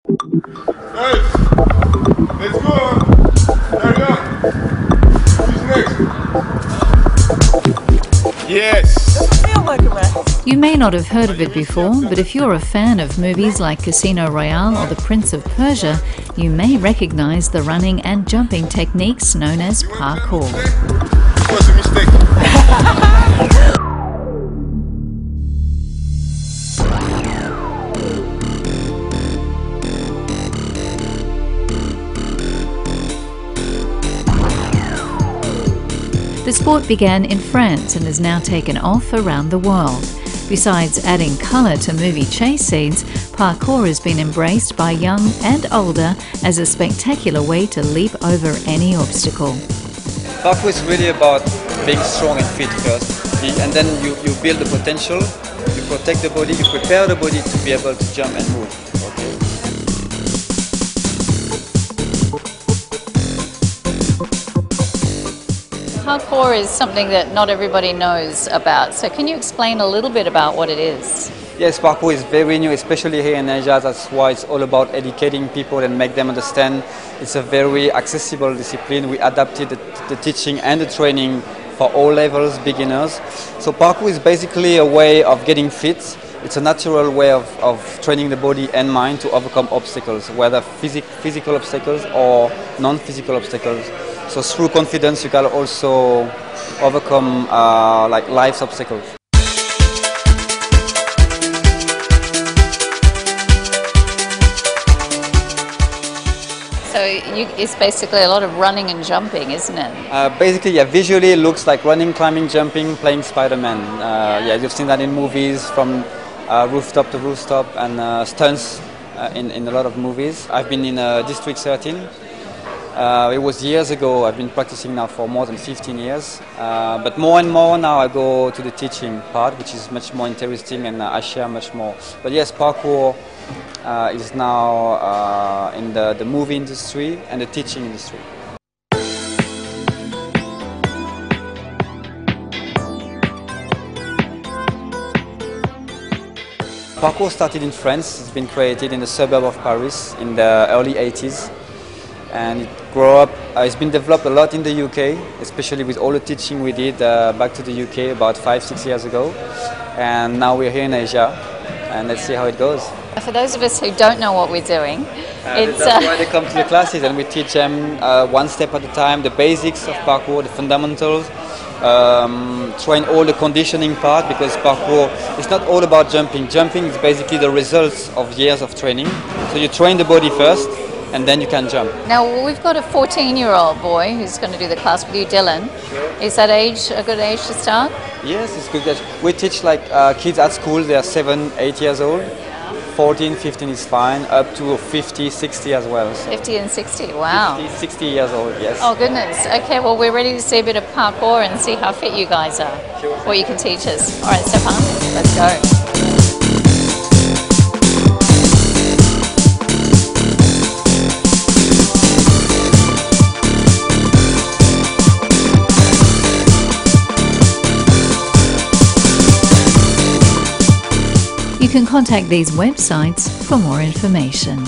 Hey, let's go. Hurry up. Who's next? Yes. You may not have heard of it before, but if you're a fan of movies like Casino Royale or The Prince of Persia, you may recognize the running and jumping techniques known as parkour. It was a mistake. The sport began in France and has now taken off around the world. Besides adding colour to movie chase scenes, parkour has been embraced by young and older as a spectacular way to leap over any obstacle. Parkour is really about being strong and fit first, and then you build the potential, you protect the body, you prepare the body to be able to jump and move. Okay. Parkour is something that not everybody knows about, so can you explain a little bit about what it is? Yes, parkour is very new, especially here in Asia. That's why it's all about educating people and make them understand. It's a very accessible discipline. We adapted the teaching and the training for all levels, beginners. So parkour is basically a way of getting fit. It's a natural way of training the body and mind to overcome obstacles, whether physical obstacles or non-physical obstacles. So through confidence you can also overcome like life's obstacles. So it's basically a lot of running and jumping, isn't it? Basically, yeah, visually it looks like running, climbing, jumping, playing Spider-Man. Yeah, you've seen that in movies, from rooftop to rooftop, and stunts in a lot of movies. I've been in District 13. It was years ago. I've been practicing now for more than 15 years. But more and more now I go to the teaching part, which is much more interesting, and I share much more. But yes, parkour is now in the movie industry and the teaching industry. Parkour started in France. It's been created in the suburb of Paris in the early 80s. And it grew up, it's been developed a lot in the UK, especially with all the teaching we did back to the UK about 5-6 years ago. And now we're here in Asia, and let's see how it goes. For those of us who don't know what we're doing, that's why they come to the classes, and we teach them one step at a time, the basics of parkour, the fundamentals, train all the conditioning part, because parkour is not all about jumping. Jumping is basically the results of years of training. So you train the body first, and then you can jump. Now we've got a 14-year-old boy who's going to do the class with you, Dylan. Sure. Is that age a good age to start? Yes, it's good. We teach like kids at school. They are 7-8 years old. 14, 15 is fine, up to 50, 60 as well. So 50 and 60, wow. 50, 60 years old, yes. Oh goodness, okay, well we're ready to see a bit of parkour and see how fit you guys are. Sure. What you can teach us. All right, Stephane, let's go. You can contact these websites for more information.